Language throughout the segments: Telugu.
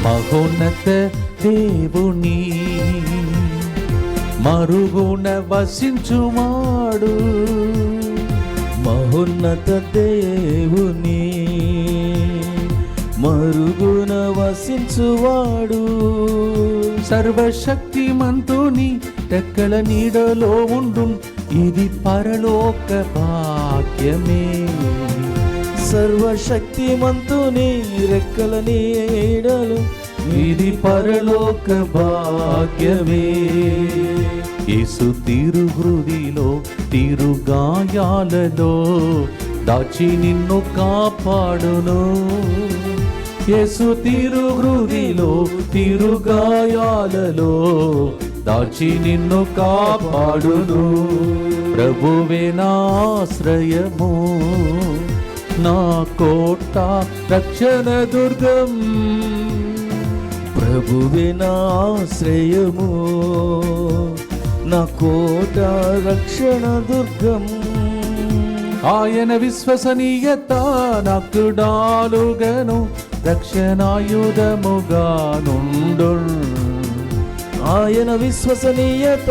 మహోన్నత దేవుని మరుగున వసించువాడు, మహోన్నత దేవుని మరుగున వసించువాడు. సర్వశక్తిమంతుని రెక్కల నీడలో ఉండు, ఇది పరలోక భాగ్యమే. సర్వశక్తిమంతుని రెక్కల నీడలు, ఇది పరలోక భాగ్యమే. యేసు తీరు హృదిలో తీరు గాయాలలో దాచి నిన్ను కాపాడును. యేసు తీరు హృదిలో తీరు గాయాలలో దాచి నిన్ను కాపాడును. ప్రభువే నా ఆశ్రయము, నా కోట రక్షణ దుర్గం. ప్రభువే నా ఆశ్రయము, నా కోట రక్షణ దుర్గం. ఆయన విశ్వసనీయత నాకు డాలుగను, రక్షణాయుధముగా నుండు. ఆయన విశ్వసనీయత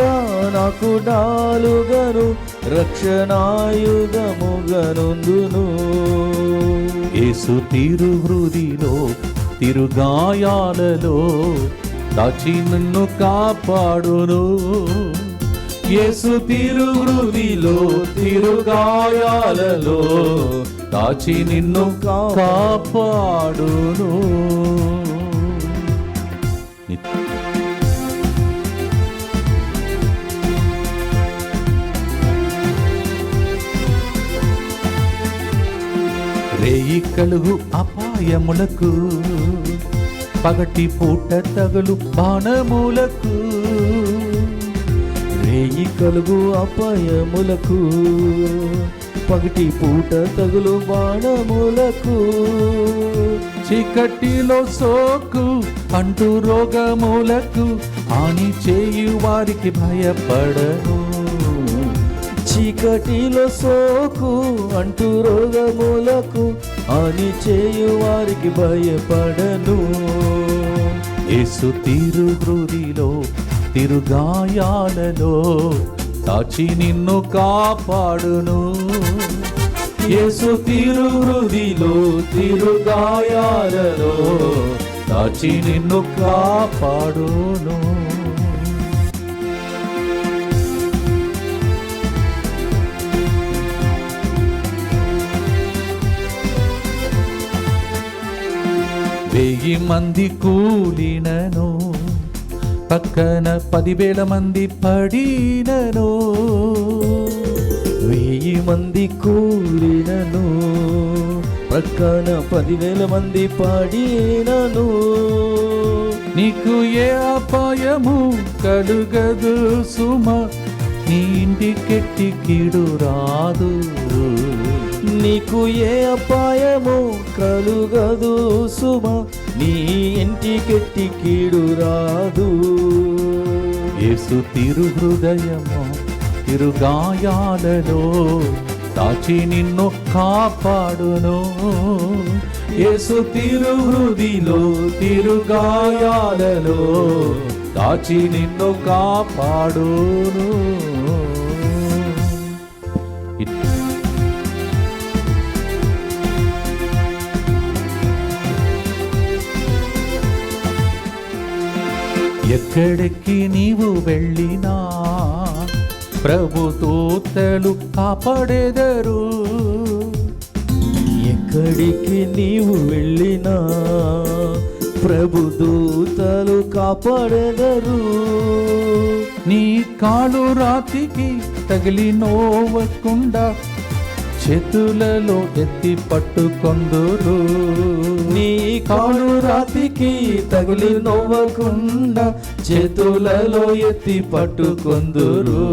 నాకు డాలుగను, రక్షణాయుధముగనుందును. యేసు తీరు హృదిలో తిరుగాయాలలో దాచి నిన్ను కాపాడును. యేసు తీరు హృదిలో తిరుగాయాలలో దాచి నిన్ను కాపాడును. రేయి కలుగు అపాయములకు, పగటి పూట తగులు బాణములకు. రేయి కలుగు అపాయములకు, పగటి పూట తగులు బాణములకు. చీకటిలో సోకు అంటూ రోగములకు, హాని చేయు వారికి భయపడను. చీకటిలో సోకు అంటూ రోగములకు, హాని చేయు వారికి భయపడను. యేసు తీరు హృదిలో తిరుగాయాలలో దాచి నిన్ను కాపాడును. యేసు తీరు హృదిలో తిరుగాయాలలో దాచి నిన్ను కాపాడును. వెయ్యి మంది కూలినను, పక్కన 10,000 మంది పడినను. 1000 మంది కూలినను, పక్కన 10,000 మంది పడినను. నీకు ఏ అపాయము కలుగదు సుమ, నీ ఇంటికెట్టి కీడు రాదు. నీకు ఏ అపాయము కలుగదు సుమ, నీ ఇంటికెట్టి కీడు రాదు. యేసు తిరు హృదయము తిరుగాయాలలో దాచి నిన్ను కాపాడును. యేసు తిరు హృదిలో తిరుగాయాలలో దాచి నిన్ను కాపాడును. ఎక్కడికి నీవు వెళ్ళినా ప్రభు దూతలు కాపాడెదరు. ఎక్కడికి నీవు వెళ్ళినా ప్రభు దూతలు కాపాడెదరు. నీ కాలు రాతికి తగిలి నోవకుండా చేతులలో ఎత్తి పట్టుకొందురు. నీ కాలు రాతికి తగిలి నవ్వకుండా చేతులలో ఎత్తి పట్టుకొందురు.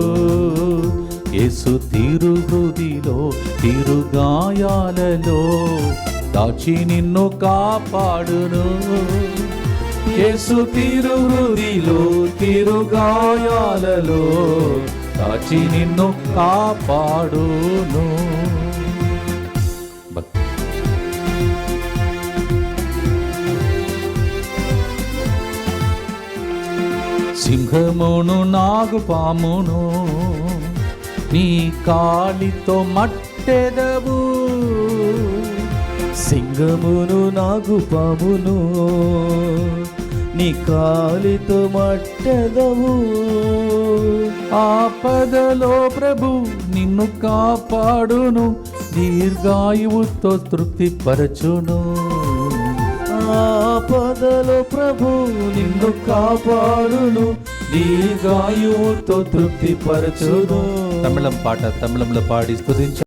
యేసు తీరు హృదిలో తిరుగాయాలలో దాచి నిన్ను కాపాడును. యేసు తీరు హృదిలో తిరుగాయాలలో దాచి నిన్ను కాపాడును. సింహమును నాగుపామును నీ కాలితో మట్టెదవు. సింగమును నాగుపామును నీ కాలితో మట్టెదవు. ఆపదలో ప్రభు నిన్ను కాపాడును, దీర్ఘాయువుతో తృప్తిపరచును. ఆపదలో ప్రభు నిన్ను కాపాడును, దీర్ఘాయువుతో తృప్తిపరచును. తమిళం పాట తమిళంలో పాడి స్తుతించు.